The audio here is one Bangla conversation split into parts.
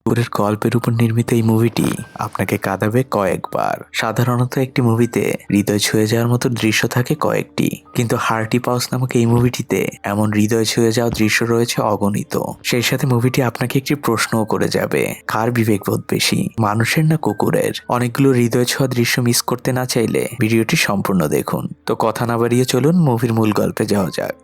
কুকুরের গল্পের উপর নির্মিত এই মুভিটি আপনাকে কাঁদাবে কয়েকবার। সাধারণত একটি মুভিতে হৃদয় ছুঁয়ে যাওয়ার মতো দৃশ্য থাকে কয়েকটি, কিন্তু হার্টি পাউস নামক এই মুভিটিতে এমন হৃদয় ছুঁয়ে যাওয়া দৃশ্য রয়েছে অগণিত। সেই সাথে মুভিটি আপনাকে একটি প্রশ্নও করে যাবে, কার বিবেকবোধ বেশি, মানুষের না কুকুরের? অনেকগুলো হৃদয় ছোঁয়া দৃশ্য মিস করতে না চাইলে ভিডিওটি সম্পূর্ণ দেখুন। তো কথা না বাড়িয়ে চলুন মুভির মূল গল্পে যাওয়া যাক।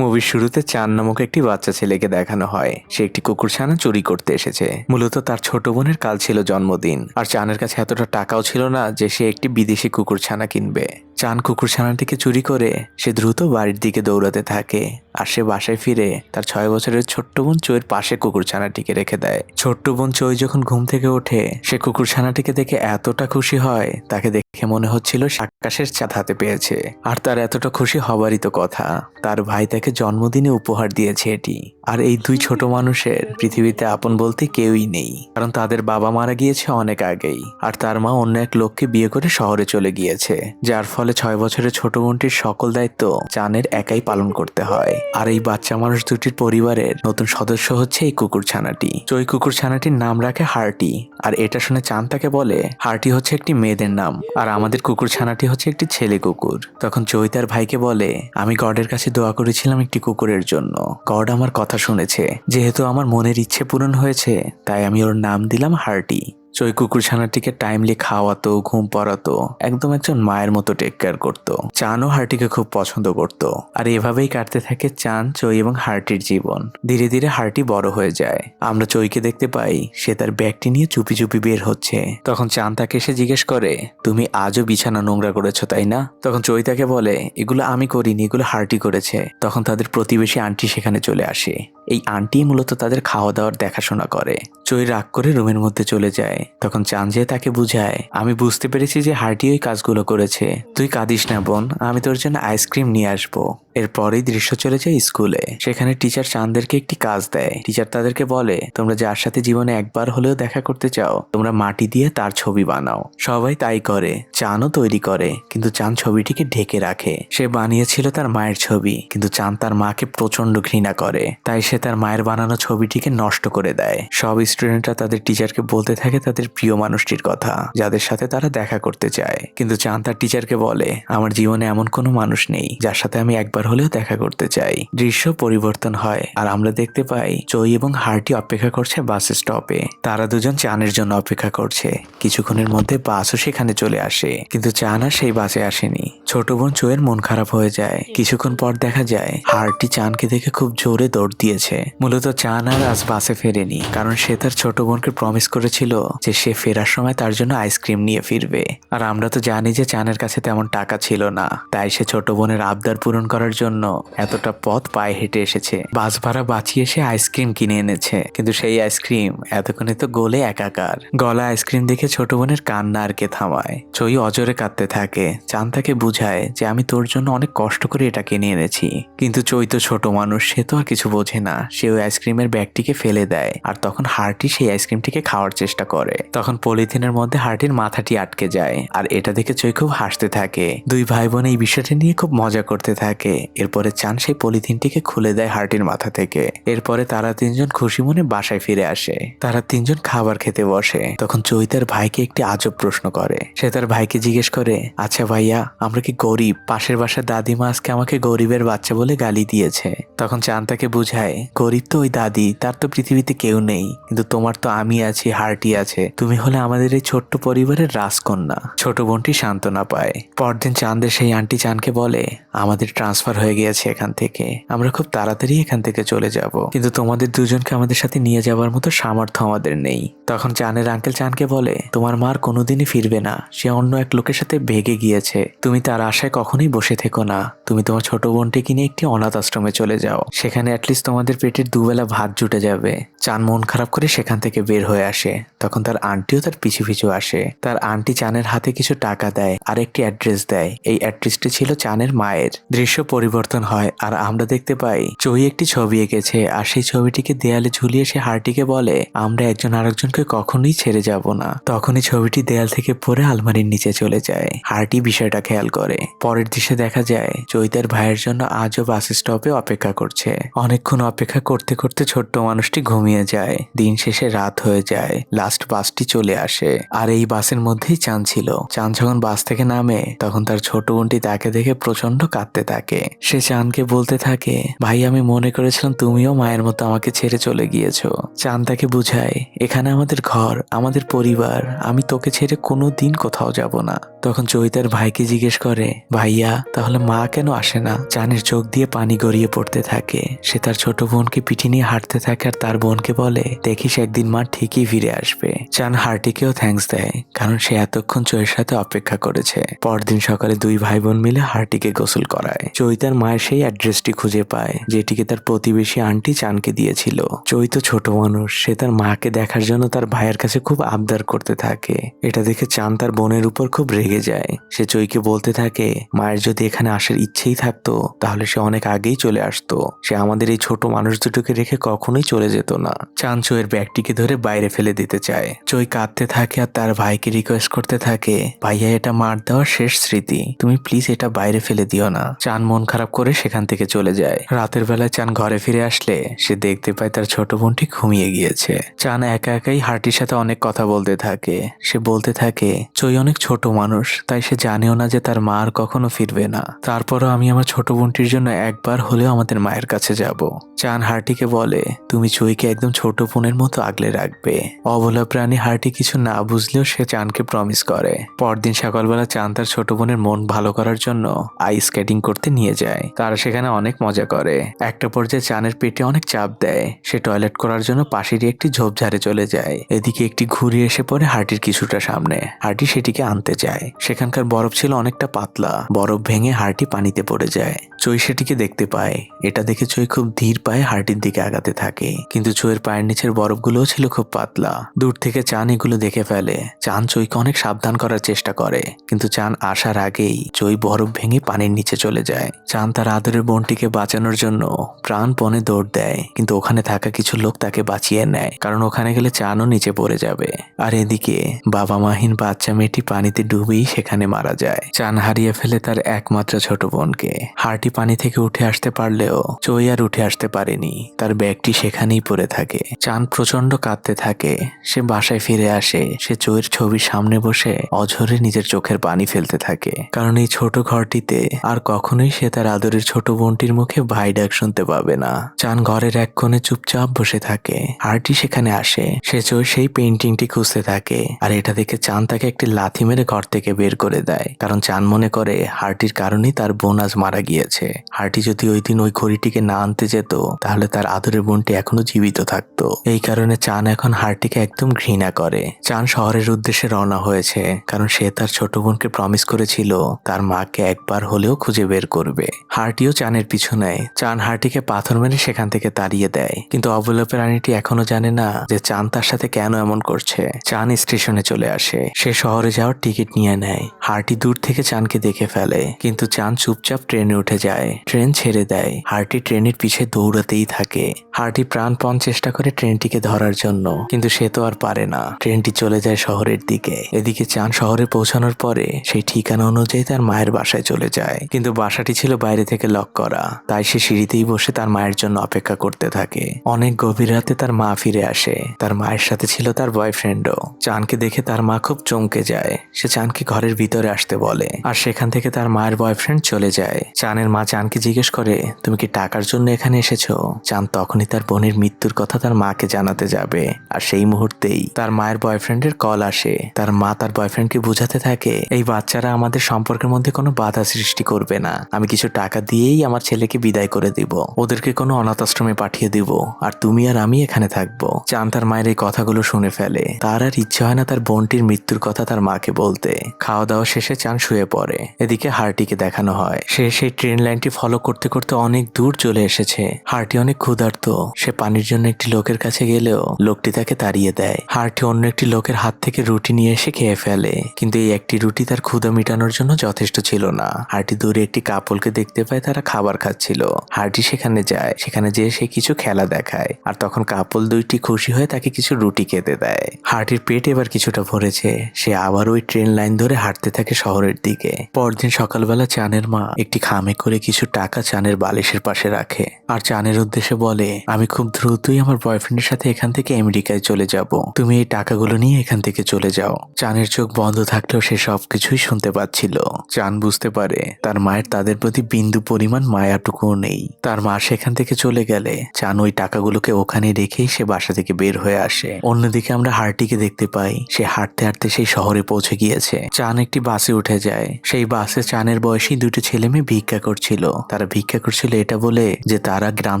মুভির শুরুতে চান নামক একটি বাচ্চা ছেলেকে দেখানো হয়। সে একটি কুকুরছানা চুরি করতে এসেছে। মূলত তার ছোট বোনের কাল ছিল জন্মদিন, আর চানের কাছে এতটা টাকাও ছিল না যে সে একটি বিদেশি কুকুরছানা কিনবে। চান কুকুরছানাটিকে চুরি করে সে দ্রুত বাড়ির দিকে দৌড়াতে থাকে, আর সে বাসায় ফিরে তার 6 বছরের ছোট্ট বোন চোয়ের পাশে কুকুরছানাটিকে রেখে দেয়। ছোট্ট বোন চই যখন ঘুম থেকে ওঠে, সে কুকুরছানাটিকে দেখে এতটা খুশি হয়, তাকে দেখে মনে হচ্ছিল সে আকাশের চাঁদ হাতে পেয়েছে। আর তার এতটা খুশি হবারই তো কথা, তার ভাই তাকে জন্মদিনে উপহার দিয়েছে এটি। আর এই দুই ছোট মানুষের পৃথিবীতে আপন বলতে কেউই নেই, কারণ তাদের বাবা মারা গিয়েছে অনেক আগেই, আর তার মা অন্য এক লোককে বিয়ে করে শহরে চলে গিয়েছে, যার ফলে 6 বছরের ছোট বোনটির সকল দায়িত্ব চানের একাই পালন করতে হয়। আর এই বাচ্চা মানুষ দুটির পরিবারের নতুন সদস্য হচ্ছে এই কুকুরছানাটি। চই কুকুরছানাটির নাম রাখে হার্টি, আর এটা শুনে চান তাকে বলে হার্টি হচ্ছে একটি মেয়েদের নাম, আর আমাদের কুকুরছানাটি হচ্ছে একটি ছেলে কুকুর। তখন চই তার ভাইকে বলে, আমি গডের কাছে দোয়া করেছিলাম একটি কুকুরের জন্য, গড আমার কথা শুনেছে। যেহেতু আমার মনের ইচ্ছে পূরণ হয়েছে, তাই আমি ওর নাম দিলাম হার্টি। চই কুকুরছানাটিকে টাইমলি খাওয়াতো, ঘুম পড়াতো, একদম একজন মায়ের মতো টেক কেয়ার করতো। চানও হার্টিকে খুব পছন্দ করত, আর এভাবেই কাটতে থাকে চান, চই এবং হার্টির জীবন। ধীরে ধীরে হার্টি বড় হয়ে যায়। আমরা চইকে দেখতে পাই সে তার ব্যাগটি নিয়ে চুপি চুপি বের হচ্ছে। তখন চান তাকে এসে জিজ্ঞেস করে, তুমি আজও বিছানা নোংরা করেছো তাই না? তখন চই তাকে বলে, এগুলো আমি করিনি, এগুলো হার্টি করেছে। তখন তাদের প্রতিবেশী আন্টি সেখানে চলে আসে। এই আন্টি মূলত তাদের খাওয়া দাওয়ার দেখাশোনা করে। চই রাগ করে রুমের মধ্যে চলে যায়। তখন চান যে তাকে বুঝায়, আমি বুঝতে পেরেছি যে হার্টি ওই কাজগুলো করেছে, তুই কাঁদিস না বোন, আমি তোর জন্য আইসক্রিম নিয়ে আসবো। এরপরেই দৃশ্য চলে যায় স্কুলে। সেখানে টিচার চানদেরকে একটি কাজ দেয়। টিচার তাদেরকে বলে, তোমরা যার সাথে জীবনে একবার হলেও দেখা করতে চাও, তোমরা মাটি দিয়ে তার ছবি বানাও। সবাই তাই করে, চানও তৈরি করে, কিন্তু চান ছবিটিকে ঢেকে রাখে। সে বানিয়েছিল তার মায়ের ছবি, কিন্তু চান তার মাকে প্রচন্ড ঘৃণা করে, তাই সে তার মায়ের বানানো ছবিটিকে নষ্ট করে দেয়। সব স্টুডেন্টরা তাদের টিচারকে বলতে থাকে তাদের প্রিয় মানুষটির কথা, যাদের সাথে তারা দেখা করতে চায়। কিন্তু চান তার টিচারকে বলে, আমার জীবনে এমন কোনো মানুষ নেই যার সাথে আমি একবার হলেও দেখা করতে চাই। দৃশ্য পরিবর্তন হয়, আর আমরা দেখতে পাই চই এবং হার্টি অপেক্ষা করছে বাস স্টপে। তারা দুজন চানের জন্য অপেক্ষা করছে। কিছুক্ষণের মধ্যে বাসও সেখানে চলে আসে, কিন্তু চান আর সেই বাসে আসেনি। ছোট বোন চইয়ের মন খারাপ হয়ে যায়। কিছুক্ষণ পর দেখা যায় হার্টি চানকে দেখে খুব জোরে দৌড় দিয়েছে। মূলত চান আর আজ বাসে ফেরেনি, কারণ সে তার ছোট বোনকে প্রমিস করেছিল যে সে ফেরার সময় তার জন্য আইসক্রিম নিয়ে ফিরবে। আর আমরা তো জানি যে চানের কাছে তেমন টাকা ছিল না, তাই সে ছোট বোনের আবদার পূরণ করার জন্য এতটা পথ পায়ে হেঁটে এসেছে। বাস ভাড়া বাঁচিয়ে সে আইসক্রিম কিনে এনেছে, কিন্তু সেই আইসক্রিম এতক্ষণে তো গলে একাকার। গলা আইসক্রিম দেখে ছোট বোনের কান্না আর কে থামায়। চই অজরে কাঁদতে থাকে। চান তাকে বুঝায় যে আমি তোর জন্য অনেক কষ্ট করে এটা কিনে এনেছি, কিন্তু চই তো ছোট মানুষ, সে তো আর কিছু বোঝে না। সে ওই আইসক্রিমের ব্যাগটিকে ফেলে দেয়, আর তখন হার্টি সেই আইসক্রিমটিকে খাওয়ার চেষ্টা করে। তখন পলিথিনের মধ্যে হার্টির মাথাটি আটকে যায়, আর এটা দেখে চই খুব হাসতে থাকে। দুই ভাই বোন এই বিষয়টি নিয়ে খুব মজা করতে থাকে। এরপরে চান সেই পলিথিনটিকে খুলে দেয় হার্টির মাথা থেকে। এরপরে তারা তিনজন খুশি মনে বাসায় ফিরে আসে। তারা তিনজন খাবার খেতে বসে। তখন চই তার ভাইকে একটি আজব প্রশ্ন করে। সে তার ভাইকে জিজ্ঞেস করে, আচ্ছা ভাইয়া, আমরা কি গরিব? পাশের বাসার দাদিমা আজকে আমাকে গরিবের বাচ্চা বলে গালি দিয়েছে। তখন চান তাকে বুঝায়, গরিব তো ওই দাদি, তার তো পৃথিবীতে কেউ নেই, কিন্তু তোমার তো আমি আছি, হার্টি আছে, তুমি হলে আমাদের এই ছোট্ট পরিবারের রাজকন্যা। ছোট বোনটি সান্ত্বনা পায়। পরদিন চাঁদের সেই আন্টি চানকে বলে, আমাদের ট্রান্সফার হয়ে গিয়েছে এখান থেকে, আমরা খুব তাড়াতাড়ি এখান থেকে চলে যাব, কিন্তু তোমাদের দুজনকে আমাদের সাথে নিয়ে যাওয়ার মতো সামর্থ্য আমাদের নেই। তখন চানের আঙ্কেল চানকে বলে, তোমার মার কোনোদিনই ফিরবে না, সে অন্য এক লোকের সাথে ভেগে গিয়েছে, তুমি তার আশায় কখনোই বসে থেকো না, তুমি তোমার ছোট বোনটিকে নিয়ে একটি অনাথ আশ্রমে চলে যাও, সেখানে অ্যাটলিস্ট তোমাদের পেটের দুবেলা ভাত জুটে যাবে। চান মন খারাপ করে সেখান থেকে বের হয়ে আসে। তখন তার আন্টিও তার পিছু পিছু আসে। তার আন্টি চানের হাতে কিছু টাকা দেয় আর একটি অ্যাড্রেস দেয়। এই অ্যাড্রেসটি ছিল চানের মায়ের। দৃশ্য পরিবর্তন হয় আর আমরা দেখতে পাই চই একটি ছবি এঁকেছে আর সেই ছবিটিকে দেয়ালে ঝুলিয়ে সে হার্টিকে বলে আমরা একজন আরেকজনকে কখনোই ছেড়ে যাব না। তখনই ছবিটি দেয়াল থেকে পড়ে আলমারির নিচে চলে যায়। হার্টি বিষয়টা খেয়াল করে। পরের দৃশ্যে দেখা যায় চই তার ভাইয়ের জন্য আজও বাস স্টপে অপেক্ষা করছে। অনেকক্ষণ অপেক্ষা করতে করতে ছোট্ট মানুষটি ঘুমিয়ে যায়। দিন শেষে রাত হয়ে যায়। লাস্ট বাসটি চলে আসে আর এই বাসের মধ্যেই চাঁদ ছিল। চাঁদ যখন বাস থেকে নামে তখন তার ছোট বোনটি তাকে দেখে প্রচন্ড কাঁদতে থাকে। সে চাঁদকে বলতে থাকে ভাই আমি মনে করেছিলাম তুমিও মায়ের মতো আমাকে ছেড়ে চলে গিয়েছো। চাঁদ তাকে বুঝায় এখানে আমাদের ঘর, আমাদের পরিবার, আমি তোকে ছেড়ে কোনো দিন কোথাও যাব না। তখন চই তার ভাইকে জিজ্ঞেস করে ভাইয়া তাহলে মা কেন আসে না? চাঁদের চোখ দিয়ে পানি গড়িয়ে পড়তে থাকে। সে তার ছোট বোনকে পিঠে নিয়ে হাঁটতে থাকে আর তার বোনকে বলে দেখিস একদিন মা ঠিকই ফিরে আসবে। চাঁদ হার্টিকেও থ্যাঙ্কস দেয় কারণ সে এতক্ষণ চইয়ের সাথে অপেক্ষা করেছে। পরদিন সকালে দুই ভাই বোন মিলে হার্টিকে গোসল করায়। চই তার মায়ের সেই অ্যাড্রেসটি খুঁজে পায় যেটিকে তার প্রতিবেশী আন্টি চাঁদকে দিয়েছিল। চই তো ছোট মানুষ, সে তার মাকে দেখার জন্য তার ভাইয়ের কাছে খুব আবদার করতে থাকে। এটা দেখে চাঁদ তার বোনের উপর খুব রেগে যায়। সে চইকে বলতে থাকে মায়ের যদি এখানে আসার ইচ্ছেই থাকতো তাহলে সে অনেক আগেই চলে আসতো। সে আমাদের এই ছোট মানুষ দুটোকে রেখে কখনোই চলে যেত না। চাঁদ চইয়ের ব্যাগটিকে ধরে বাইরে ফেলে দিতে চায়। চই কাঁদতে থাকে আর তার ভাইকে রিকোয়েস্ট করতে থাকে ভাইয়া এটা মার দেওয়ার শেষ স্মৃতি, তুমি প্লিজ এটা বাইরে ফেলে দিও না। চাঁদ মন খারাপ করে সেখান থেকে চলে যায়। রাতের বেলায় চাঁদ ঘরে ফিরে আসলে সে দেখতে পায় তার ছোট বোনটি ঘুমিয়ে গিয়েছে। চাঁদ একা একাই হার্টির সাথে অনেক কথা বলতে থাকে। সে বলতে থাকে চই অনেক ছোট মানুষ, তাই সে জানেও না যে তার মা আর কখনো ফিরবে না। তারপরও আমি আমার ছোট বোনটির জন্য একবার হলেও আমাদের মায়ের কাছে যাব। চাঁদ হার্টিকে বলে তুমি চইকে একদম ছোট বোনের মতো আগলে রাখবে। অবলা প্রাণী হার্টি কিছু না বুঝলেও সে চাঁদকে প্রমিস করে। পরদিন সকালবেলা চাঁদ তার ছোট বোনের মন ভালো করার জন্য আইস স্কেটিং করতে নিয়ে যায়। তারা সেখানে অনেক মজা করে। একটা পর্যায়ে চাঁদের পেটে অনেক চাপ দেয়। সে টয়লেট করার জন্য পাশেরই একটি ঝোপঝাড়ে চলে যায়। এদিকে একটি ঘুড়ি এসে পড়ে হার্টির কিছুটা সামনে। হার্টি সেটিকে আনতে যায়। সেখানকার বরফ ছিল অনেকটা পাতলা। বরফ ভেঙে হার্টি পানিতে পড়ে যায়। চই সেটিকে দেখতে পায়। এটা দেখে চই খুব ধীর পায়ে হার্টির দিকে আগাতে থাকে, কিন্তু চইয়ের পায়ের নিচের বরফগুলোও ছিল খুব পাতলা। দূর থেকে চাঁদ এগুলো দেখে ফেলে। চাঁদ চইকে অনেক সাবধান করার চেষ্টা করে, কিন্তু চাঁদ আসার আগেই চই বরফ ভেঙে পানির নিচে চলে যায়। চাঁদ তার আদরের বোনটিকে বাঁচানোর জন্য প্রাণপণে দৌড় দেয়, কিন্তু ওখানে থাকা কিছু লোক তাকে বাঁচিয়ে নেয়, কারণ ওখানে গেলে চাঁদও নিচে পড়ে যাবে। আর এদিকে বাবা মাহীন বাচ্চা মেয়েটি পানিতে ডুবেই সেখানে মারা যায়। চাঁদ হারিয়ে ফেলে তার একমাত্র ছোট বোনকে। হার্টি পানি থেকে উঠে আসতে পারলেও চই আর উঠে আসতে পারেনি। তার ব্যাগটি সেখানেই পড়ে থাকে। চাঁদ প্রচন্ড কাঁদতে থাকে। সে বাসায় ফিরে আসে। সে চইয়ের ছবির সামনে বসে অঝরে নিজের চোখের পানি ফেলতে থাকে, কারণ এই ছোট ঘরটিতে আর কখনোই সে তার আদরের ছোট বোনটির মুখে ভাই ডাক শুনতে পাবে না। চাঁদ ঘরের এক কোণে চুপচাপ বসে থাকে। হার্টি সেখানে আসে। সে চই সেই পেইন্টিংটি খুঁজতে থাকে, আর এটা দেখে চাঁদ তাকে একটি লাথি মেরে ঘর থেকে বের করে দেয়, কারণ চাঁদ মনে করে হার্টির কারণেই তার বোন আজ মারা গিয়েছে। হার্টি যদি ওই দিন ওই ঘড়িটিকে না আনতে যেত তাহলে তার আদরের বোনটি এখনো জীবিত থাকতো। এই কারণে চাঁদ এখন হার্টিকে একদম ঘৃণা করে। চাঁদ শহরের উদ্দেশ্যে রওনা হয়েছে, কারণ সে তার ছোট বোনকে প্রমিস করেছিল তার মাকে একবার হলেও খুঁজে বের করবে। হার্টিও চাঁদের পিছু নেয়। চাঁদ হার্টিকে পাথর মেরে সেখান থেকে তাড়িয়ে দেয়, কিন্তু অবলা প্রাণীটি এখনো জানে না যে চাঁদ তার সাথে কেন এমন করছে। চাঁদ স্টেশনে চলে আসে। সে শহরে যাওয়ার টিকিট নিয়ে নেয়। হার্টি দূর থেকে চাঁদকে দেখে ফেলে, কিন্তু চাঁদ চুপচাপ ট্রেনে উঠে যায়। ট্রেন ছেড়ে দেয়। হার্টি ট্রেনের পিছে দৌড়াতেই থাকে। হার্টি প্রাণপণ চেষ্টা করে ট্রেনটিকে ধরার জন্য, কিন্তু সে তো আর পারে না। ট্রেনটি চলে যায় শহরের দিকে। এদিকে চাঁদ শহরে পৌঁছানোর পরে সেই ঠিকানা অনুযায়ী তার মায়ের বাসায় চলে যায়, কিন্তু বাসাটি ছিল বাইরে থেকে লক করা। তাই সে সিঁড়িতেই বসে তার মায়ের জন্য অপেক্ষা করতে থাকে। অনেক গভীর রাতে তার মা ফিরে আসে। তার মায়ের সাথে ছিল তার বয়ফ্রেন্ডও। চাঁদকে দেখে তার মা খুব চমকে যায়। সে চাঁদকে ঘরের ভিতরে আসতে বলে, আর সেখান থেকে তার মায়ের বয়ফ্রেন্ড চলে যায়। চাঁদের মা চাঁদকে জিজ্ঞেস করে তুমি কি টাকার জন্য এখানে এসেছো? চাঁদ তখনই তার বোনের মৃত্যুর কথা তার মাকে জানাতে যাবে, আর সেই মুহূর্তেই তার মায়ের বয়ফ্রেন্ডের কল আসে। তার মা তার বয়ফ্রেন্ডকে বোঝাতে থাকে এই বাচ্চারা আমাদের সম্পর্কের মধ্যে কোনো বাধা সৃষ্টি করবে না। আমি কিছু টাকা দিয়েই আমার ছেলেকে বিদায় করে দিব, ওদেরকে কোনো অনাথ আশ্রমে পাঠিয়ে দিব, আর তুমি আর আমি এখানে থাকবো। চাঁদ তার মায়ের এই কথাগুলো শুনে ফেলে। তার আর ইচ্ছে হয় না তার বোনটির মৃত্যুর কথা তার মাকে বলতে। খাওয়া দাওয়া শেষে চাঁদ শুয়ে পড়ে। এদিকে হার্টিকে দেখানো হয় সে সেই ট্রেন লাইনটি ফলো করতে করতে অনেক দূর চলে এসেছে। হার্টি অনেক ক্ষুধার্ত। সে পানির জন্য একটি লোকের কাছে গেলেও লোকটি তাকে তাড়িয়ে দেয়। হার্টি অন্য একটি লোকের হাত থেকে রুটি নিয়ে এসে খেয়ে ফেলে, কিন্তু এই একটি রুটি তার ক্ষুধা মেটানোর জন্য যথেষ্ট ছিল না। হার্টি দূরে একটি কাপলকে দেখতে পায়, তারা খাবার খাচ্ছিল। হার্টি সেখানে যায়, সেখানে যেয়ে সে কিছু খেলা দেখায়, আর তখন কাপল দুইটি খুশি হয়ে তাকে কিছু রুটি খেতে দেয়। হার্টির পেট এবার কিছুটা ভরেছে। সে আবার ওই ট্রেন লাইন ধরে হাঁটতে থাকে শহরের দিকে। পরদিন সকালবেলা চানের মা একটি খামে করে কিছু টাকা চানের বালিশের পাশে রাখে, আর চানের উদ্দেশ্যে বলে, আমি খুব দ্রুতই আমার বয়ফ্রেন্ডের সাথে এখান থেকে আমেরিকায় চলে যাব, তুমি এই টাকাগুলো নিয়ে এখান থেকে চলে যাও। চানের চোখ বন্ধ থাকলেও সে সবকিছুই শুনতে পাচ্ছিল। চান বুঝতে পারে তার মায়ের তাদের প্রতি বিন্দু পরিমাণ মায়াটুকুও নেই। তার মা সেখান থেকে চলে গেলে চান ওই টাকাগুলোকে ওখানে রেখেই সে বাসা থেকে বের হয়ে আসে। অন্যদিকে আমরা হার্টিকে দেখতে পাই, সে হাঁটতে হাঁটতে সেই শহরে পৌঁছে গিয়েছে। চান একটি বাসে উঠে যায়। সেই বাসে চানের বয়সী দুটো ছেলে মেয়ে ভিক্ষা করছিল। তারা ভিক্ষা করছিল এটা বলে যে তারা গ্রাম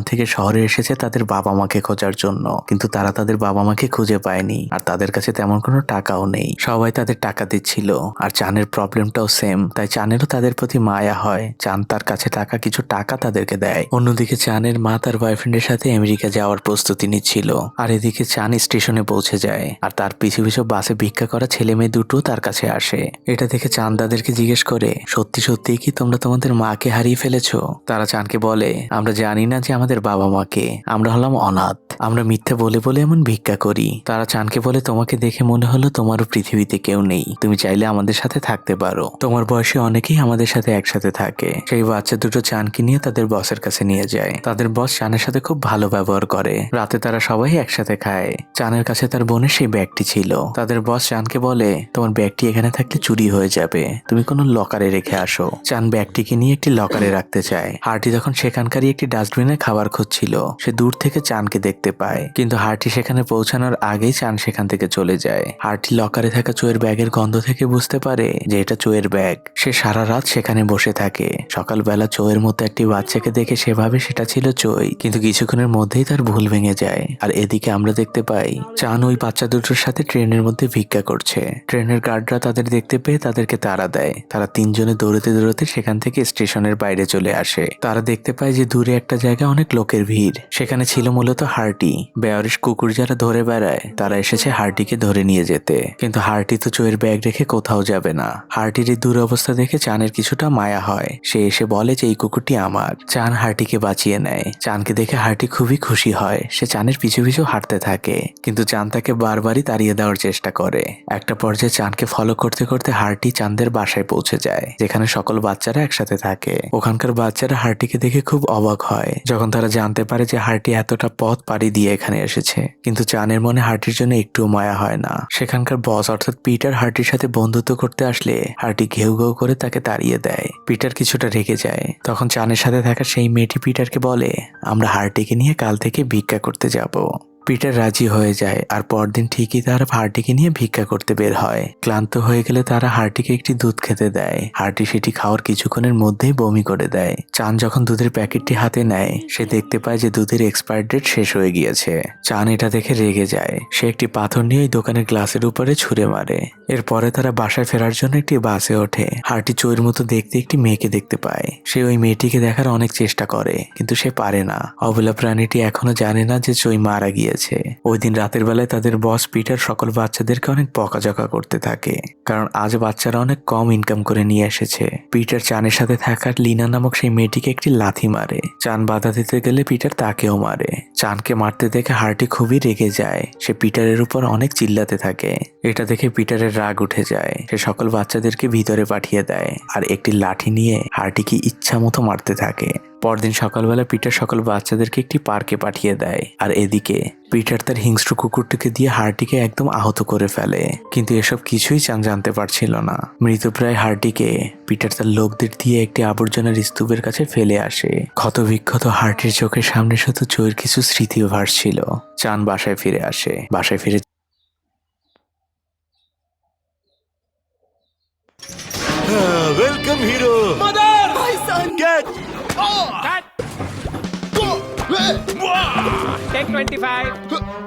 থেকে শহরে এসেছে তাদের বাবা মাকে খোঁজার জন্য, কিন্তু তারা তাদের বাবা মাকে খুঁজে পায়নি, আর তাদের কাছে তেমন কোনো টাকাও নেই। সবাই তাদের টাকা দিচ্ছিল, আর চানের প্রবলেমটাও সেম, তাই চানেরও তাদের প্রতি মায়া হয়। চান তার কাছে কিছু টাকা তাদেরকে দেয়। অন্যদিকে চানের মা তার বয়ফ্রেন্ডের সাথে আমেরিকা যাওয়ার প্রস্তুতি নিচ্ছিল, আর এদিকে চান স্টেশনে পৌঁছে যায়, আর তার পিছু পিছু বাসে ভিক্ষা করা ছেলে মেয়ে দুটো তার কাছে আসে। এটা দেখে চান তাদেরকে জিজ্ঞেস করে, সত্যি সত্যি কি তোমরা তোমাদের মাকে হারিয়ে ফেলেছো? তারা চানকে বলে, আমরা জানি না যে আমাদের বাবা মাকে, আমরা হলাম অনাথ, আমরা মিথ্যে বলে বলে এমন ভিক্ষা করি। তারা চানকে বলে, তোমাকে দেখে মনে হলো তোমারও পৃথিবীতে কেউ নেই, তুমি চাইলে আমাদের সাথে থাকতে পারো, তোমার বয়সে অনেকেই আমাদের সাথে একসাথে থাকে। সেই বাচ্চা দুটো চানকে নিয়ে তাদের বসের কাছে নিয়ে যায়। তাদের বস চানের সাথে খুব ভালো ব্যবহার করে। রাতে তারা সবাই একসাথে খায়। চানের কাছে তার বোনের সেই ব্যাগটি ছিল। তাদের বস চানকে বলে, তোমার ব্যাগটি এখানে থাকলে চুরি হয়ে যাবে, তুমি কোনো লকারে রেখে আসো। চান ব্যাগটিকে নিয়ে একটি লকারে রাখতে চায়। হার্টি যখন সেখানকারই একটি ডাস্টবিনে খাবার খুঁজছিল, সে দূর থেকে চানকে দেখতে পায়, কিন্তু হার্টি সেখানে পৌঁছানোর আগেই চান সেখান থেকে চলে যায়। হার্টি লকারে থাকা চোয়ের ব্যাগের গন্ধ থেকে বুঝতে পারে যে এটা চোয়ের ব্যাগ। সে সারা রাত সেখানে বসে থাকে। সকালবেলা চোয়ের মতো একটি বাচ্চাকে দেখে সে ভাবে সেটা ছিল চোই, কিন্তু কিছুক্ষণের মধ্যেই তার ভুল ভেঙে যায়। আর এদিকে আমরা দেখতে পাই চান ওই বাচ্চা দুটোর সাথে ট্রেনের মধ্যে ভিক্ষা করছে। ট্রেনের গার্ডরা তাদের দেখতে পেয়ে তাদেরকে তাড়া দেয়। তারা তিনজনে দৌড়তে দৌড়তে সেখান থেকে স্টেশনের বাইরে চলে আসে। তারা দেখতে পায় যে দূরে একটা জায়গায় অনেক লোকের ভিড়। সেখানে ছিল মূলত হার্টি। বেয়ারিশ কুকুর যারা ধরে বেড়ায় তারা এসেছে হার্টিকে ধরে নিয়ে যেতে, কিন্তু হার্টি তো চোয়ের ব্যাগ রেখে কোথাও যাবে না। হার্টির এই দুরবস্থা দেখে চানের কিছুটা মায়া হয়। সে এসে বলে যে এই কুকুরটি আমার। চান হার্টিকে বাঁচিয়ে নেয়। চানকে দেখে হার্টি খুবই খুশি হয়। সে চানের পিছু পিছু হাঁটতে থাকে, কিন্তু চান তাকে বারবারই তাড়িয়ে দেওয়ার চেষ্টা করে। একটা পর্যায়ে চানকে ফলো করতে করতে হার্টি চাঁদের বাসায় পৌঁছে যায়, যেখানে সকল বাচ্চারা একসাথে থাকে। ওখানকার বাচ্চারা হার্টিকে দেখে খুব অবাক হয় যখন তারা জানতে পারে যে হার্টি এতটা পথ পাড়ি দিয়ে এখানে এসেছে, কিন্তু চানের মনে হার্টির জন্য একটুও মায়া হয় না। সেখানকার বস অর্থাৎ পিটার হার্টির সাথে বন্ধুত্ব করতে আসলে হার্টি ঘেউ ঘেউ করে তাকে তাড়িয়ে দেয়। পিটার কিছুটা রেগে যায়। তখন চানের সাথে থাকা সেই মেয়েটি পিটারকে বলে, আমরা হার্টিকে নিয়ে কাল থেকে ভিক্ষা করতে যাব। পিটার রাজি হয়ে যায়, আর পরদিন ঠিকই তারা হার্টিকে নিয়ে ভিক্ষা করতে বের হয়। ক্লান্ত হয়ে গেলে তারা হার্টিকে একটি দুধ খেতে দেয়। হার্টি সেটি খাওয়ার কিছুক্ষণের মধ্যেই বমি করে দেয়। চান যখন দুধের প্যাকেটটি হাতে নেয়, সে দেখতে পায় যে দুধের এক্সপায়ার ডেট শেষ হয়ে গিয়েছে। চান এটা দেখে রেগে যায়। সে একটি পাথর নিয়ে ওই দোকানের গ্লাসের উপরে ছুঁড়ে মারে। এরপরে তারা বাসায় ফেরার জন্য একটি বাসে ওঠে। হার্টি চোরের মতো দেখতে একটি মেয়েকে দেখতে পায়। সে ওই মেয়েটিকে দেখার অনেক চেষ্টা করে, কিন্তু সে পারে না। অবলা প্রাণীটি এখনো জানে না যে চই মারা গিয়েছে। ওই দিন রাতের বেলায় তাদের বস পিটার সকল বাচ্চাদেরকে অনেক বকাঝকা করতে থাকে, কারণ আজ বাচ্চারা অনেক কম ইনকাম করে নিয়ে এসেছে। পিটার চানের সাথে থাকার লিনা নামক সেই মেয়েটিকে একটি লাথি মারে। চান বাধা দিতে গেলে পিটার তাকেও মারে। চানকে মারতে দেখে হার্টি খুবই রেগে যায়। সে পিটারের উপর অনেক চিল্লাতে থাকে। এটা দেখে পিটারের রাগ উঠে যায়। সে সকল বাচ্চাদেরকে ভিতরে পাঠিয়ে দেয়, আর একটি লাঠি নিয়ে হার্টিকে ইচ্ছা মতো মারতে থাকে। পরদিন সকালবেলা পিটার সকল বাচ্চাদেরকে একটি পার্কে পাঠিয়ে দেয়, আর এদিকে পিটার তার হিংস্র কুকুরটিকে দিয়ে হার্টিকে একদম আহত করে ফেলে। কিন্তু এসব কিছুই চান জানতে পারছিল না। মৃতপ্রায় হার্টিকে পিটার তার লোকদের দিয়ে একটি আবর্জনার স্তূপের কাছে ফেলে আসে। ক্ষতবিক্ষত হার্টির চোখের সামনে শুধু চোরের কিছু স্মৃতি ভাসছিল। চান বাসায় ফিরে আসে। বাসায় ফিরে Welcome, hero. Mother! My son! Get. Cut! Take 25.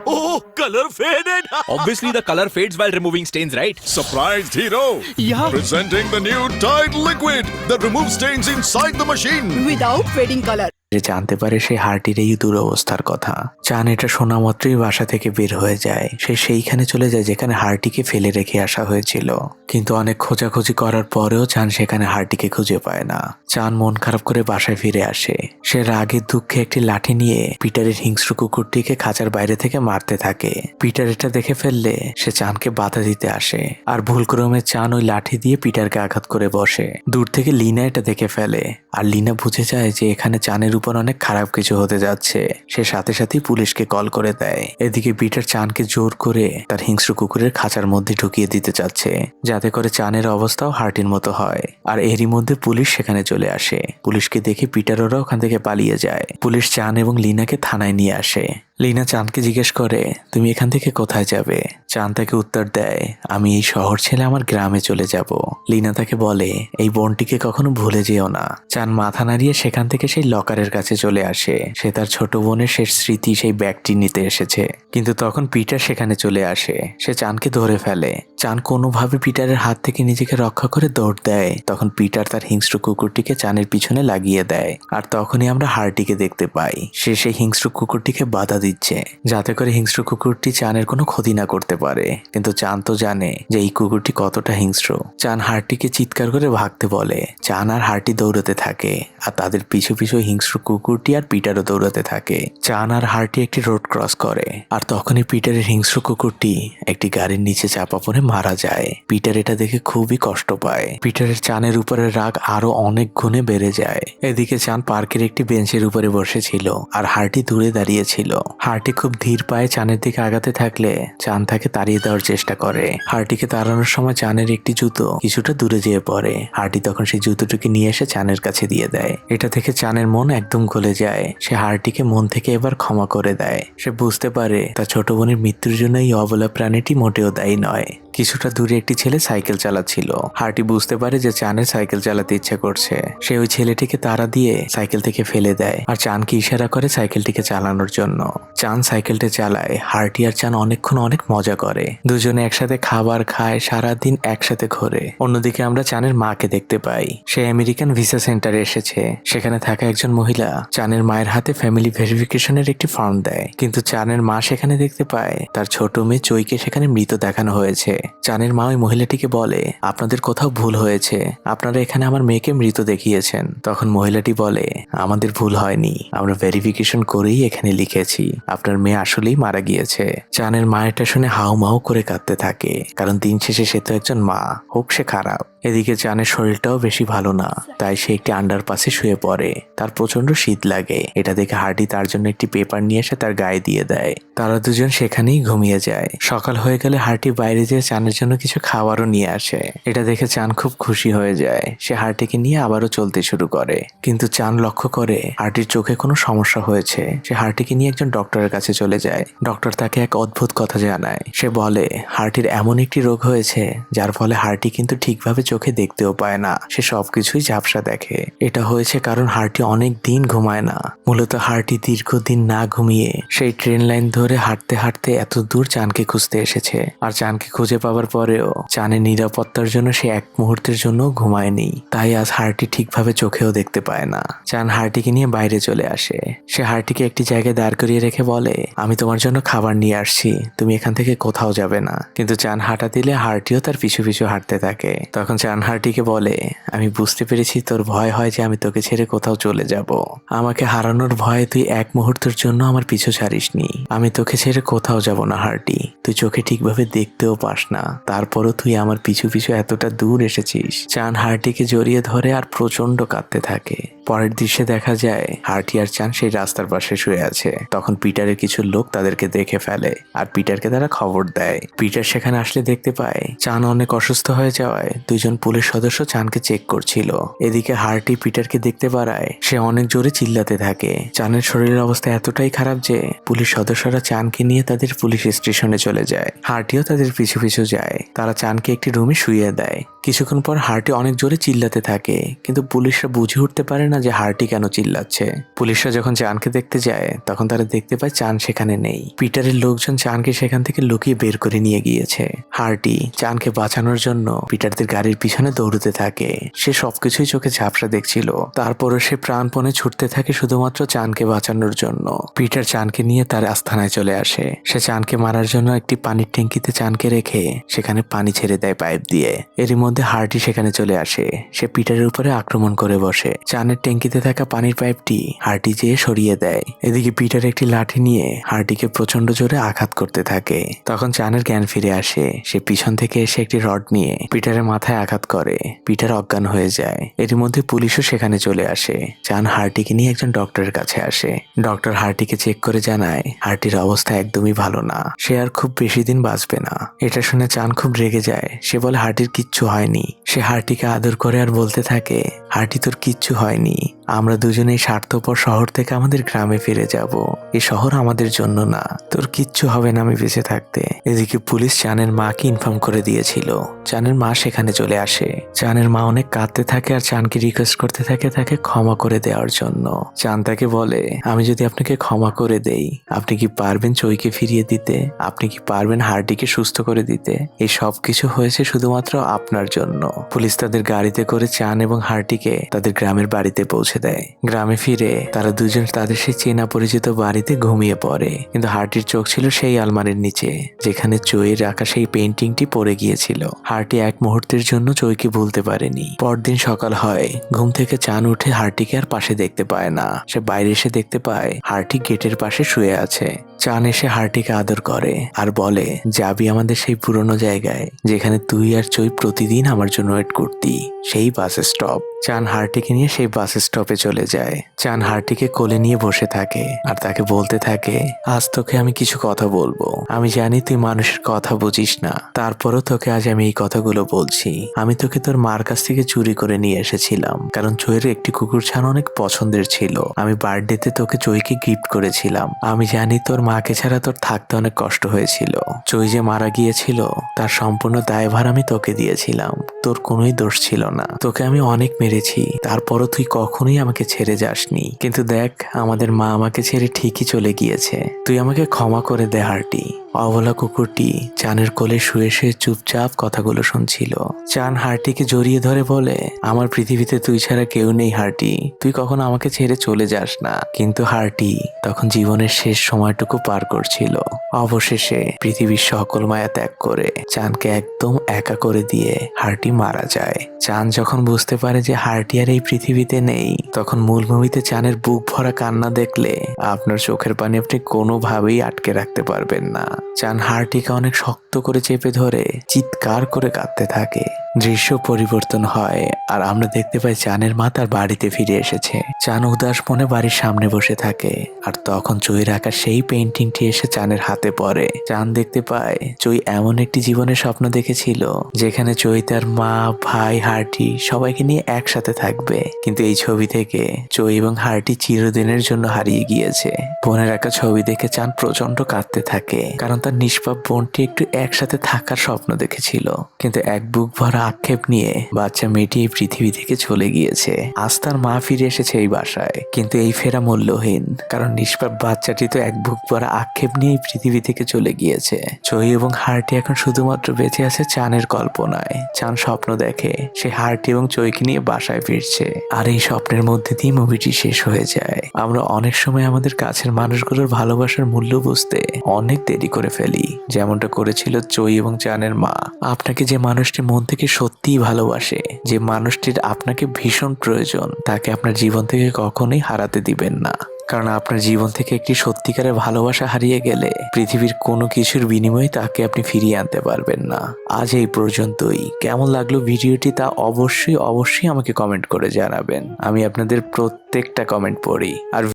Oh, color faded. Obviously, the color fades while removing stains, right? Surprised, hero. Yeah. Presenting the new Tide Liquid that removes stains inside the machine. Without fading color. জানতে পারে সেই হার্টির এই দুরবস্থার কথা। চান এটা শোনা মাত্রই বাসা থেকে বের হয়ে যায়। সে সেইখানে চলে যায় যেখানে হার্টিকে ফেলে রেখে আসা হয়েছিল। কিন্তু অনেক খোঁজাখুঁজি করার পরেও চান সেখানে হার্টিকে খুঁজে পায় না। চান মন খারাপ করে বাসায় ফিরে আসে। সে রাগের দুঃখে একটি লাঠি নিয়ে পিটারের হিংস্র কুকুরটিকে খাঁচার বাইরে থেকে মারতে থাকে। পিটার এটা দেখে ফেললে সে চানকে বাধা দিতে আসে, আর ভুলক্রমে চান ওই লাঠি দিয়ে পিটারকে আঘাত করে বসে। দূর থেকে লিনা এটা দেখে ফেলে, আর লিনা বুঝে যায় যে এখানে চানের উপর অনেক খারাপ কিছু হতে যাচ্ছে। সে সাথে সাথেই পুলিশকে কল করে দেয়। এদিকে পিটার চানকে জোর করে তার হিংস্র কুকুরের খাঁচার মধ্যে ঢুকিয়ে দিতে চাচ্ছে, যাতে করে চানের অবস্থাও হার্টির মতো হয়। আর এরই মধ্যে পুলিশ সেখানে চলে আসে। পুলিশকে দেখে পিটার ওরা ওখান থেকে পালিয়ে যায়। পুলিশ চান এবং লিনাকে থানায় নিয়ে আসে। লিনা চাঁদকে জিজ্ঞেস করে, তুমি এখান থেকে কোথায় যাবে? চাঁদ তাকে উত্তর দেয়, আমি এই শহর ছেড়ে আমার গ্রামে চলে যাব। লিনা তাকে বলে, এই বোনটিকে কখনো ভুলে যেও না। চাঁদ মাথা নাড়িয়ে সেখান থেকে সেই লকারের কাছে চলে আসে। সে তার ছোট বোনের শেষ স্মৃতি সেই ব্যাগটি নিতে এসেছে। কিন্তু তখন পিটার সেখানে চলে আসে। সে চাঁদকে ধরে ফেলে। চাঁদ কোনোভাবে পিটারের হাত থেকে নিজেকে রক্ষা করে দৌড় দেয়। তখন পিটার তার হিংস্র কুকুরটিকে চানের পিছনে লাগিয়ে দেয়। আর তখনই আমরা হার্টিকে দেখতে পাই। সে সেই হিংস্র কুকুরটিকে বাধা দিচ্ছে, যাতে করে হিংস্র কুকুরটি চানের কোনো ক্ষতি না করতে পারে। কিন্তু চান তো জানে যে এই কুকুরটি কতটা হিংস্র। চান হার্টিকে চিৎকার করে ভাগতে বলে। চান আর হার্টি দৌড়াতে থাকে, আর তাদের পিছু পিছু হিংস্র কুকুরটি আর পিটারও দৌড়াতে থাকে। চান আর হার্টি একটি রোড ক্রস করে, আর তখনই পিটারের হিংস্র কুকুরটি একটি গাড়ির নিচে চাপা পড়ে মারা যায়। পিটার এটা দেখে খুবই কষ্ট পায়। পিটারের চানের উপরে রাগ আরো অনেক গুণে বেড়ে যায়। এদিকে চান পার্কের একটি বেঞ্চের উপরে বসেছিল, আর হার্টি দূরে দাঁড়িয়েছিল। হার্টি খুব ধীর পায়ে চানের দিকে আগাতে থাকলে চান তাকে তাড়িয়ে দেওয়ার চেষ্টা করে। হার্টিকে তাড়ানোর সময় চানের একটি জুতো কিছুটা দূরে যেয়ে পড়ে। হার্টি তখন সেই জুতোটিকে নিয়ে এসে চানের কাছে দিয়ে দেয়। এটা থেকে চানের মন একদম গলে যায়। সে হার্টিকে মন থেকে এবার ক্ষমা করে দেয়। সে বুঝতে পারে তার ছোট বোনের মৃত্যুর জন্য এই অবলা প্রাণীটি মোটেও দায়ী নয়। কিছুটা দূরে একটি ছেলে সাইকেল চালাচ্ছিল। হার্টি বুঝতে পারে যে চানের সাইকেল চালাতে ইচ্ছা করছে। সে ওই ছেলেটিকে তাড়া দিয়ে সাইকেল থেকে ফেলে দেয়, আর চানকে ইশারা করে সাইকেলটিকে চালানোর জন্য। চান সাইকেলটা চালায়। হার্টি আর চান অনেকক্ষণ অনেক মজা করে। দুজনে একসাথে খাবার খায়, সারাদিন একসাথে ঘোরে। অন্যদিকে আমরা চানের মাকে দেখতে পাই। সে আমেরিকান ভিসা সেন্টারে এসেছে। সেখানে থাকা একজন মহিলা চানের মায়ের হাতে ফ্যামিলি ভেরিফিকেশনের একটি ফর্ম দেয়। কিন্তু চানের মা সেখানে দেখতে পায় তার ছোট মেয়ে চৈকে সেখানে মৃত দেখানো হয়েছে। চানের মা ওই মহিলাটিকে বলে, আপনাদের কোথাও ভুল হয়েছে, আপনারা এখানে আমার মেয়েকে মৃত দেখিয়েছেন। তখন মহিলাটি বলে, আমাদের ভুল হয়নি, আমরা ভেরিফিকেশন করেই এখানে লিখেছি আপনার মেয়ে আসলেই মারা গিয়েছে। চানের মা এটা শুনে হাউমাউ করে কাঁদতে থাকে, কারণ দিন শেষে সে তো একজন মা, হোক সে খারাপ। এদিকে চানের শরীরটাও বেশি ভালো না, তাই সে একটি আন্ডারপাসে শুয়ে পড়ে। তার প্রচন্ড শীত লাগে। এটা দেখে হার্টি তার জন্য একটি পেপার নিয়ে এসে তার গায়ে দিয়ে দেয়। তারা দুজন সেখানেই ঘুমিয়ে যায়। সকাল হয়ে গেলে হার্টি বাইরে যেয়ে চানের জন্য কিছু খাবারও নিয়ে আসে। এটা দেখে চান খুব খুশি হয়ে যায়। সে হার্টিকে নিয়ে আবারও চলতে শুরু করে। কিন্তু চান লক্ষ্য করে হার্টির চোখে কোনো সমস্যা হয়েছে। সে হার্টিকে নিয়ে একজন ডক্টরের কাছে চলে যায়। ডক্টর তাকে এক অদ্ভুত কথা জানায়। সে বলে, হার্টির এমন একটি রোগ হয়েছে যার ফলে হার্টি কিন্তু ঠিকভাবে চোখে দেখতেও পায় না। সে সবকিছুই ঝাপসা দেখে। এটা হয়েছে কারণ হার্টি অনেক দিন ঘুমায় না। মূলত হার্টি দীর্ঘদিন না ঘুমিয়ে সেই ট্রেন লাইন ধরে হাঁটতে হাঁটতে এত দূর চানকে খুঁজতে এসেছে। আর চানকে খুঁজে পাওয়ার পরেও চানের নিরাপত্তার জন্য সে এক মুহূর্তের জন্য ঘুমায়নি। তাই আজ হার্টি ঠিকভাবে চোখেও দেখতে পায় না। চান হার্টিকে নিয়ে বাইরে চলে আসে। সে হার্টিকে একটি জায়গায় দাঁড় করিয়ে রেখে বলে, আমি তোমার জন্য খাবার নিয়ে আসছি, তুমি এখান থেকে কোথাও যাবে না। কিন্তু চান হাঁটা দিলে হার্টিও তার পিছু পিছু হাঁটতে থাকে। তখন চান হার্টিকে বলে, আমি বুঝতে পেরেছি তোর ভয় হয় যে আমি তোকে ছেড়ে কোথাও চলে যাব। আমাকে হারানোর ভয়ে তুই এক মুহূর্তের জন্য আমার পিছু ছাড়িসনি। আমি তোকে ছেড়ে কোথাও যাব না হার্টি। তুই চোখে ঠিকভাবে দেখতেও পাস না, তারপরও তুই আমার পিছু পিছু এতটা দূর এসেছিস। চান হার্টিকে জড়িয়ে ধরে আর প্রচন্ড কাঁদতে থাকে। পরের দৃশ্যে দেখা যায় হার্টি আর চান সেই রাস্তার পাশে শুয়ে আছে। তখন পিটারের কিছু লোক তাদেরকে দেখে ফেলে, আর পিটারকে তারা খবর দেয়। পিটার সেখানে আসলে দেখতে পায় চান অনেক অসুস্থ হয়ে যাওয়ায় দুজন পুলিশ সদস্য চানকে চেক করছিল। এদিকে হার্টি পিটারকে দেখতে পারায় সে অনেক জোরে চিল্লাতে থাকে। চানের শরীরের অবস্থা এতটাই খারাপ যে পুলিশ সদস্যরা চানকে নিয়ে তাদের পুলিশ স্টেশনে চলে যায়। হার্টিও তাদের পিছু পিছু যায়। তারা চানকে একটি রুমে শুইয়ে দেয়। কিছুক্ষণ পর হার্টি অনেক জোরে চিল্লাতে থাকে, কিন্তু পুলিশরা বুঝে উঠতে পারে না যে হার্টি কেন চিল্লাচ্ছে। পুলিশরা যখন চানকে দেখতে যায় তখন তারা দেখতে পায় চান সেখানে নেই। পিটারের লোকজন চানকে সেখান থেকে লুকিয়ে বের করে নিয়ে গিয়েছে। হার্টি চানকে বাঁচানোর জন্য পিটারদের গাড়ির পিছনে দৌড়তে থাকে। সে সবকিছুই চোখে ঝাপসা দেখছিল, তারপরও সে প্রাণপণে ছুটতে থাকে শুধুমাত্র চানকে বাঁচানোর জন্য। পিটার চানকে নিয়ে তার আস্তানায় চলে আসে। সে চানকে মারার জন্য একটি পানির ট্যাঙ্কিতে চানকে রেখে সেখানে পানি ছেড়ে দেয় পাইপ দিয়ে। এরই মধ্যে হার্টি সেখানে চলে আসে। সে পিটারের উপরে আক্রমণ করে বসে। চানের ট্যাঙ্কিতে থাকা পানির পাইপটি হার্টি যেয়ে সরিয়ে দেয়। এদিকে পিটার একটি লাঠি নিয়ে হার্টিকে প্রচন্ড জোরে আঘাত করতে থাকে। তখন চানের জ্ঞান ফিরে আসে। সে পিছন থেকে এসে একটি রড নিয়ে পিটারের মাথায় আঘাত করে। পিটার অজ্ঞান হয়ে যায়। এরই মধ্যে পুলিশও সেখানে চলে আসে। চান হার্টিকে নিয়ে একজন ডক্টরের কাছে আসে। ডক্টর হার্টিকে চেক করে জানায় হার্টির অবস্থা একদমই ভালো না, সে আর খুব বেশি দিন বাঁচবে না। এটা শুনে চান খুব রেগে যায়। সে বলে হার্টির কিচ্ছু হয়নি। সে হার্টিকে আদর করে আর বলতে থাকে, হার্টি তোর কিচ্ছু হয়নি, আমরা দুজনেই স্বার্থপর শহর থেকে আমাদের গ্রামে ফিরে যাব। এই শহর আমাদের জন্য না, তোর কিচ্ছু হবে না আমি বেঁচে থাকতে। এদিকে পুলিশ চানের মাকে ইনফর্ম করে দিয়েছিল। চানের মা সেখানে চলে আসে। চানের মা অনেক কাঁদতে থাকে আর চানকে রিকোয়েস্ট করতে থাকে তাকে ক্ষমা করে দেওয়ার জন্য। চান তাকে বলে, আমি যদি আপনাকে ক্ষমা করে দেই, আপনি কি পারবেন চইকে ফিরিয়ে দিতে? আপনি কি পারবেন হার্টিকে সুস্থ করে দিতে? এই সব কিছু হয়েছে শুধুমাত্র আপনার জন্য। পুলিশ তাদের গাড়িতে করে চান এবং হার্টিকে তাদের গ্রামের বাড়িতে পৌঁছে দেয়। গ্রামে ফিরে তারা দুজন তাদের সেই চেনা পরিচিত বাড়িতে ঘুমিয়ে পড়ে। কিন্তু হার্টির চোখ ছিল সেই আলমারির নিচে যেখানে চইয়ের রাখা সেই পেন্টিংটি পড়ে গিয়েছিল। হার্টি এক মুহূর্তের জন্য চইকে ভুলতে পারেনি। পরদিন সকাল হয়। ঘুম থেকে চান উঠে হার্টিকে আর পাশে দেখতে পায় না। সে বাইরে এসে দেখতে পায় হার্টি গেটের পাশে শুয়ে আছে। চান এসে হার্টিকে আদর করে আর বলে, যাবি আমাদের সেই পুরনো জায়গায় যেখানে তুই আর চই প্রতিদিন আমার জন্য ওয়েট করতি, সেই বাস স্টপ। চান হার্টিকে নিয়ে সেই বাস স্টপে চলে যায়। চান হার্টিকে কোলে নিয়ে বসে থাকে আর তাকে বলতে থাকে, আজ তোকে আমি কিছু কথা বলবো। আমি জানি তুই মানুষের কথা বুঝিস না, তারপরও তোকে আজ আমি এই কথাগুলো বলছি। আমি তোকে তোর মার কাছ থেকে চুরি করে নিয়ে এসেছিলাম, কারণ চইয়ের একটি কুকুর ছানা অনেক পছন্দের ছিল। আমি বার্থডেতে তোকে চইকে গিফট করেছিলাম। আমি জানি তোর মাকে ছাড়া তোর থাকতে অনেক কষ্ট হয়েছিল। চই যে মারা গিয়েছিল তার সম্পূর্ণ দায়ভার আমি তোকে দিয়েছিলাম। তোর কোনোই দোষ ছিল না। তোকে আমি অনেক মেরেছি, তারপরও তুই কখনোই আমাকে ছেড়ে যাসনি। কিন্তু দেখ, আমাদের মা আমাকে ছেড়ে ঠিকই চলে গিয়েছে। তুই আমাকে ক্ষমা করে দে হার্টি। অবলা কুকুরটি চানের কোলে শুয়ে শুয়ে চুপচাপ কথাগুলো শুনছিল। চান হার্টিকে জড়িয়ে ধরে বলে, আমার পৃথিবীতে তুই ছাড়া কেউ নেই হার্টি, তুই কখনো আমাকে ছেড়ে চলে যাস না। কিন্তু হার্টি তখন জীবনের শেষ সময়টুকু পার করছিল। অবশেষে পৃথিবীর সকল মায়া ত্যাগ করে চানকে একদম একা করে দিয়ে হার্টি মারা যায়। চান যখন বুঝতে পারে যে হার্টি আর এই পৃথিবীতে নেই, তখন মূল মুভিতে চানের বুক ভরা কান্না দেখলে আপনার চোখের পানি আপনি কোনোভাবেই আটকে রাখতে পারবেন না। চান হার্টিকে অনেক শক্ত করে চেপে ধরে চিৎকার করে কাঁদতে থাকে। দৃশ্য পরিবর্তন হয় আর আমরা দেখতে পাই চানের মা তার বাড়িতে ফিরে এসেছে। চান উদাস মনে বাড়ির সামনে বসে থাকে আর তখন চই রাখা সেই পেন্টিংটি এসে চানের হাতে পড়ে। চান দেখতে পায় চই এমন একটি জীবনের স্বপ্ন দেখেছিল যেখানে চই তার মা, ভাই, হার্টি সবাইকে নিয়ে একসাথে থাকবে। কিন্তু এই ছবি থেকে চই এবং হার্টি চিরদিনের জন্য হারিয়ে গিয়েছে। বোনের একা ছবি দেখে চান প্রচন্ড কাঁদতে থাকে, কারণ তার নিষ্পাপ বোনটি একটু একসাথে থাকার স্বপ্ন দেখেছিল। কিন্তু এক বুক ভরা আক্ষেপ নিয়ে বাচ্চা মেয়েটি এই পৃথিবী থেকে চলে গিয়েছে। আজ তার মা ফিরে এসেছে এই বাসায়, কিন্তু এই ফেরা মূল্যহীন, কারণ নিষ্পাপ বাচ্চাটি তো এক বুক ভরা আক্ষেপ নিয়ে এই পৃথিবী থেকে চলে গিয়েছে। চই এবং হার্টি এখন শুধুমাত্র বেঁচে আছে চানের কল্পনায়। চান স্বপ্ন দেখে সে হার্টি এবং চইকে নিয়ে বাসায় ফিরছে, আর এই স্বপ্নের মধ্যে দিয়ে মুভিটি শেষ হয়ে যায়। আমরা অনেক সময় আমাদের কাছের মানুষগুলোর ভালোবাসার মূল্য বুঝতে অনেক দেরি করে ফেলি, যেমনটা করেছিল চই এবং চানের মা। আপনাকে যে মানুষটি মন থেকে সত্যিই ভালোবাসে, যে মানুষটির আপনাকে ভীষণ প্রয়োজন, তাকে আপনার জীবন থেকে কখনোই হারাতে দিবেন না। কারণ আপনার জীবন থেকে একটি সত্যিকারের ভালোবাসা হারিয়ে গেলে পৃথিবীর কোনো কিছুর বিনিময়ে তাকে আপনি ফিরিয়ে আনতে পারবেন না। আজ এই পর্যন্তই। কেমন লাগলো ভিডিওটি তা অবশ্যই আমাকে কমেন্ট করে জানাবেন। আমি আপনাদের প্রত্যেকটা কমেন্ট পড়ি। আর